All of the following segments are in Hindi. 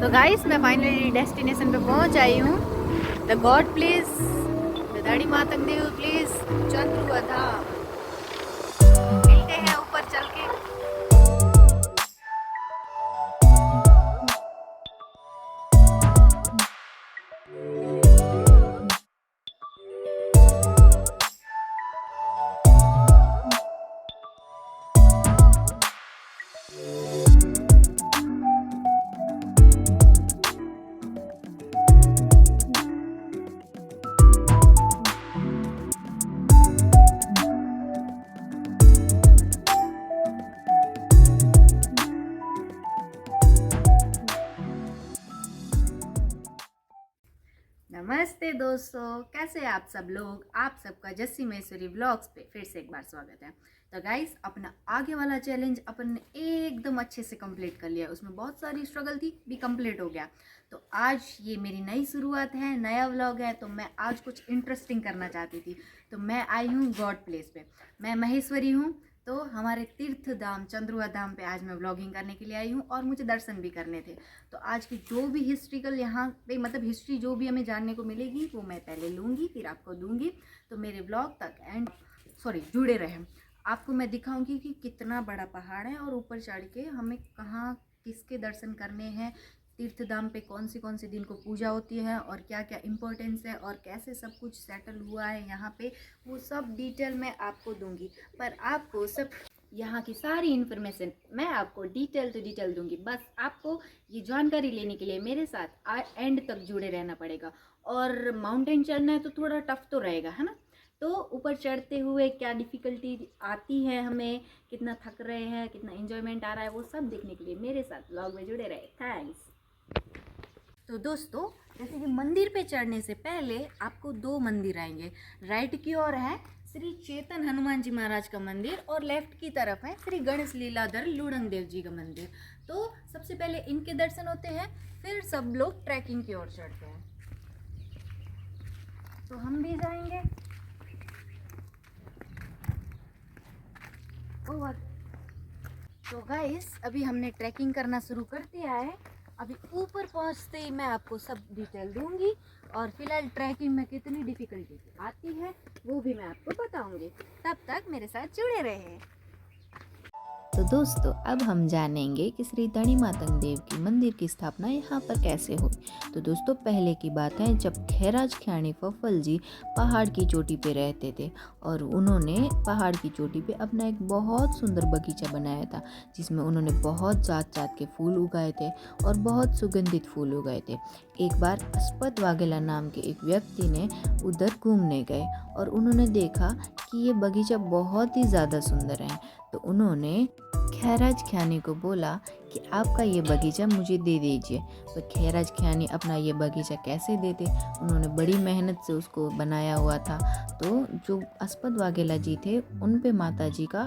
तो गाइस मैं फाइनली डेस्टिनेशन पे पहुंच आई हूँ। द गॉड प्लीज, द धड़ी मातंग देव प्लीज, चंद्रुवधा। मिलते हैं ऊपर चल के। नमस्ते दोस्तों, कैसे हैं आप सब लोग। आप सबका जस्सी महेश्वरी व्लॉग्स पे फिर से एक बार स्वागत है। तो गाइस, अपना आगे वाला चैलेंज अपन ने एकदम अच्छे से कंप्लीट कर लिया। उसमें बहुत सारी स्ट्रगल थी, भी कंप्लीट हो गया। तो आज ये मेरी नई शुरुआत है, नया व्लॉग है। तो मैं आज कुछ इंटरेस्टिंग करना चाहती थी, तो मैं आई हूँ गॉड प्लेस पे। मैं महेश्वरी हूँ, तो हमारे तीर्थ धाम चंद्रुआ धाम पे आज मैं व्लॉगिंग करने के लिए आई हूँ और मुझे दर्शन भी करने थे। तो आज की जो भी हिस्ट्रिकल यहाँ पे मतलब हिस्ट्री जो भी हमें जानने को मिलेगी वो मैं पहले लूँगी, फिर आपको दूँगी। तो मेरे व्लॉग तक जुड़े रहें। आपको मैं दिखाऊंगी कि कितना बड़ा पहाड़ है और ऊपर चढ़ के हमें कहाँ किसके दर्शन करने हैं, तीर्थ धाम पे कौन सी दिन को पूजा होती है और क्या क्या इम्पोर्टेंस है और कैसे सब कुछ सेटल हुआ है यहाँ पे, वो सब डिटेल मैं आपको दूंगी। पर आपको सब यहाँ की सारी इन्फॉर्मेशन मैं आपको डिटेल टू डिटेल दूंगी। बस आपको ये जानकारी लेने के लिए मेरे साथ एंड तक जुड़े रहना पड़ेगा। और माउंटेन चढ़ना है तो थोड़ा टफ तो रहेगा, है ना। तो ऊपर चढ़ते हुए क्या डिफ़िकल्टी आती है हमें, कितना थक रहे हैं, कितना एंजॉयमेंट आ रहा है, वो सब देखने के लिए मेरे साथ व्लॉग में जुड़े रहे। थैंक्स। तो दोस्तों, जैसे कि मंदिर पे चढ़ने से पहले आपको दो मंदिर आएंगे। राइट की ओर है श्री चेतन हनुमान जी महाराज का मंदिर और लेफ्ट की तरफ है श्री गणेश लीलाधर लुड़ंग देव जी का मंदिर। तो सबसे पहले इनके दर्शन होते हैं, फिर सब लोग ट्रैकिंग की ओर चढ़ते हैं। तो हम भी जाएंगे। तो गाइस, अभी हमने ट्रैकिंग करना शुरू कर दिया है। अभी ऊपर पहुंचते ही मैं आपको सब डिटेल दूंगी और फिलहाल ट्रैकिंग में कितनी डिफिकल्टी आती है वो भी मैं आपको बताऊंगी। तब तक मेरे साथ जुड़े रहे। तो दोस्तों, अब हम जानेंगे कि श्री धणी मातंग देव की मंदिर की स्थापना यहाँ पर कैसे हुई। तो दोस्तों, पहले की बात है जब खैराज ख्याणी फफल जी पहाड़ की चोटी पे रहते थे और उन्होंने पहाड़ की चोटी पे अपना एक बहुत सुंदर बगीचा बनाया था, जिसमें उन्होंने बहुत जात जात के फूल उगाए थे और बहुत सुगंधित फूल उगाए थे। एक बार अस्पत वाघेला नाम के एक व्यक्ति ने उधर घूमने गए और उन्होंने देखा कि ये बगीचा बहुत ही ज़्यादा सुंदर है। तो उन्होंने खैराज ख्यानी को बोला कि आपका ये बगीचा मुझे दे दीजिए। पर खैराज ख्यानी अपना ये बगीचा कैसे देते, उन्होंने बड़ी मेहनत से उसको बनाया हुआ था। तो जो अस्पत वाघेला जी थे उन पे माता जी का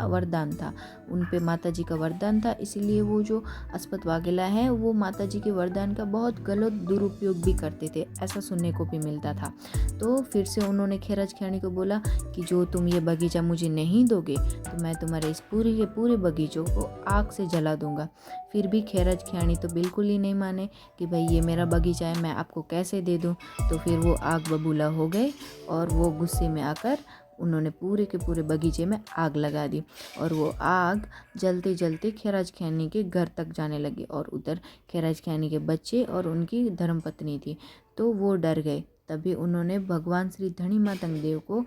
वरदान था, इसीलिए वो जो अस्पत वाघेला है वो माता जी के वरदान का बहुत गलत दुरुपयोग भी करते थे, ऐसा सुनने को भी मिलता था। तो फिर से उन्होंने खैराज ख्यानी को बोला कि जो तुम ये बगीचा मुझे नहीं दोगे तो मैं तुम्हारे इस पूरे के पूरे बगीचों को आग से जला दूंगा। फिर भी खैराज ख्यानी तो बिल्कुल ही नहीं माने कि भाई ये मेरा बगीचा है, मैं आपको कैसे दे दूं। तो फिर वो आग बबूला हो गए और वो गुस्से में आकर उन्होंने पूरे के पूरे बगीचे में आग लगा दी और वो आग जलते जलते खैराज ख्यानी के घर तक जाने लगी और उधर खैराज ख्यानी के बच्चे और उनकी धर्मपत्नी थी। तो वो डर गए। तभी उन्होंने भगवान श्री धणी मातंग देव को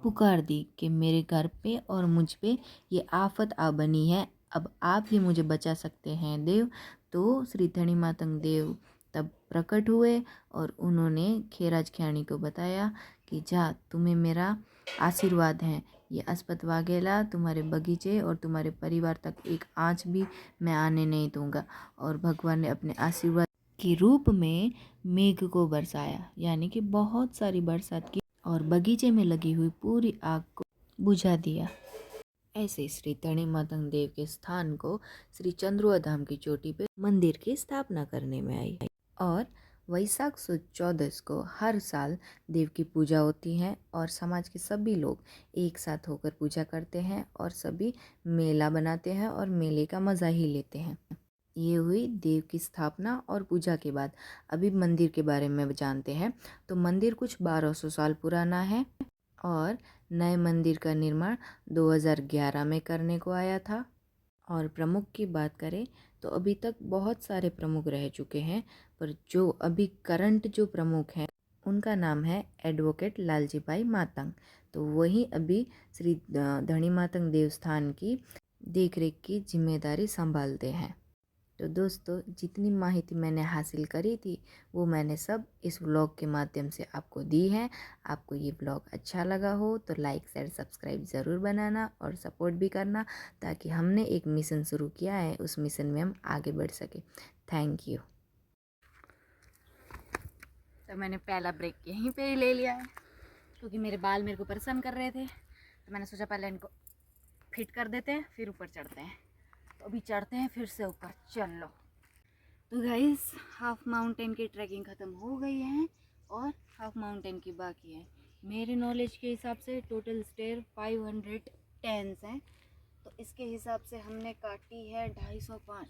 पुकार दी कि मेरे घर पे और मुझ पे ये आफत आ बनी है, अब आप ही मुझे बचा सकते हैं देव। तो श्री धणी मातंग देव तब प्रकट हुए और उन्होंने खैराज ख्यानी को बताया कि जा, तुम्हें मेरा आशीर्वाद है, ये अस्पत वाघेला तुम्हारे बगीचे और तुम्हारे परिवार तक एक आँच भी मैं आने नहीं दूंगा। और भगवान ने अपने आशीर्वाद के रूप में मेघ को बरसाया, यानी कि बहुत सारी बरसात की और बगीचे में लगी हुई पूरी आग को बुझा दिया। ऐसे श्री धणी मातंग देव के स्थान को श्री चंद्रुआ धाम की चोटी पे मंदिर की स्थापना करने में आई। और वैशाख सुद 14 को हर साल देव की पूजा होती है और समाज के सभी लोग एक साथ होकर पूजा करते हैं और सभी मेला बनाते हैं और मेले का मज़ा ही लेते हैं। ये हुई देव की स्थापना और पूजा के बाद। अभी मंदिर के बारे में जानते हैं। तो मंदिर कुछ 1200 साल पुराना है और नए मंदिर का निर्माण 2011 में करने को आया था। और प्रमुख की बात करें तो अभी तक बहुत सारे प्रमुख रह चुके हैं, पर जो अभी करंट जो प्रमुख हैं उनका नाम है एडवोकेट लालजी भाई मातंग। तो वही अभी श्री धनी मातंग देवस्थान की देखरेख की जिम्मेदारी संभालते हैं। तो दोस्तों, जितनी माहिती मैंने हासिल करी थी वो मैंने सब इस व्लॉग के माध्यम से आपको दी है। आपको ये व्लॉग अच्छा लगा हो तो लाइक शेयर सब्सक्राइब ज़रूर बनाना और सपोर्ट भी करना, ताकि हमने एक मिशन शुरू किया है उस मिशन में हम आगे बढ़ सके। Thank you. तो मैंने पहला ब्रेक यहीं पे ही ले लिया है, क्योंकि मेरे बाल मेरे को परेशान कर रहे थे। तो मैंने सोचा पहले इनको फिट कर देते हैं, फिर ऊपर चढ़ते हैं। तो अभी चढ़ते हैं फिर से ऊपर, चलो। तो गाइस, हाफ माउंटेन की ट्रैकिंग ख़त्म हो गई है और हाफ माउंटेन की बाकी है। मेरे नॉलेज के हिसाब से टोटल स्टेयर 510 हैं। तो इसके हिसाब से हमने काटी है 250,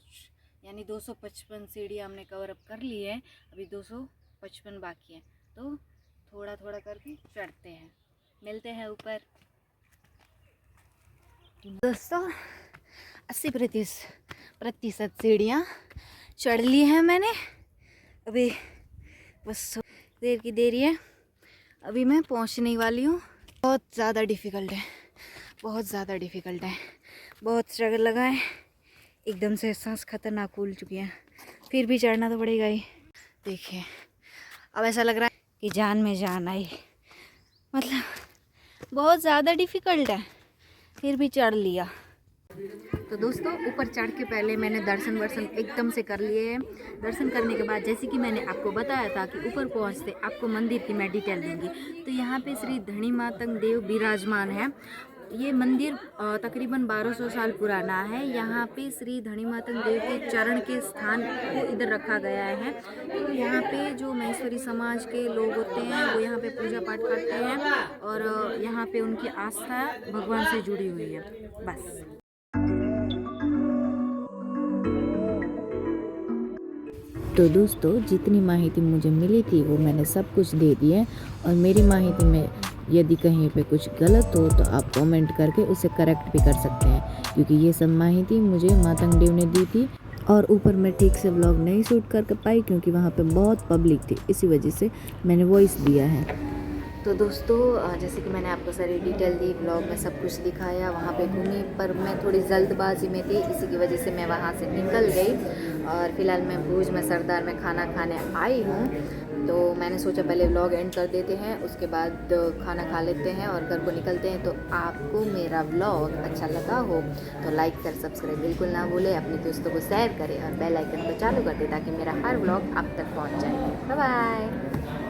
यानी 255 सीढ़ियाँ हमने कवर अप कर ली है। अभी 255 बाकी है। तो थोड़ा थोड़ा करके चढ़ते हैं, मिलते हैं ऊपर। दोस्तों, 80% सीढ़ियाँ चढ़ ली हैं मैंने। अभी बस देर की देरी है, अभी मैं पहुंचने वाली हूँ। बहुत ज़्यादा डिफ़िकल्ट है, बहुत ज़्यादा डिफ़िकल्ट है, बहुत स्ट्रगल लगा है। एकदम से सांस खतरनाक फूल चुकी है, फिर भी चढ़ना तो पड़ेगा ही। देखिए, अब ऐसा लग रहा है कि जान में जान आई। मतलब बहुत ज़्यादा डिफ़िकल्ट है, फिर भी चढ़ लिया। तो दोस्तों, ऊपर चढ़ के पहले मैंने दर्शन एकदम से कर लिए हैं। दर्शन करने के बाद, जैसे कि मैंने आपको बताया था कि ऊपर पहुंचते आपको मंदिर की मैं डिटेल दूंगी। तो यहाँ पे श्री धनी मातंग देव विराजमान है। ये मंदिर तकरीबन 1200 साल पुराना है। यहाँ पे श्री धनी मातंग देव के चरण के स्थान को इधर रखा गया है। तो यहाँ पे जो महेश्वरी समाज के लोग होते हैं वो यहाँ पे पूजा पाठ करते हैं और यहाँ पे उनकी आस्था भगवान से जुड़ी हुई है। बस। तो दोस्तों, जितनी माहिती मुझे मिली थी वो मैंने सब कुछ दे दी है। और मेरी माहिती में यदि कहीं पे कुछ गलत हो तो आप कमेंट करके उसे करेक्ट भी कर सकते हैं, क्योंकि ये सब माहिती मुझे मातंग देव ने दी थी। और ऊपर मैं ठीक से व्लॉग नहीं शूट कर पाई क्योंकि वहाँ पे बहुत पब्लिक थी, इसी वजह से मैंने वॉइस दिया है। तो दोस्तों, जैसे कि मैंने आपको सारी डिटेल दी, ब्लॉग में सब कुछ दिखाया, वहाँ पे घूमी, पर मैं थोड़ी जल्दबाजी में थी, इसी की वजह से मैं वहाँ से निकल गई। और फिलहाल मैं भूज में सरदार में खाना खाने आई हूँ। तो मैंने सोचा पहले व्लॉग एंड कर देते हैं, उसके बाद खाना खा लेते हैं और घर को निकलते हैं। तो आपको मेरा व्लॉग अच्छा लगा हो तो लाइक कर सब्सक्राइब बिल्कुल ना भूलें, अपने दोस्तों को शेयर करें और बेल आइकन को चालू कर दें ताकि मेरा हर व्लॉग आप तक पहुँच जाए। Bye bye.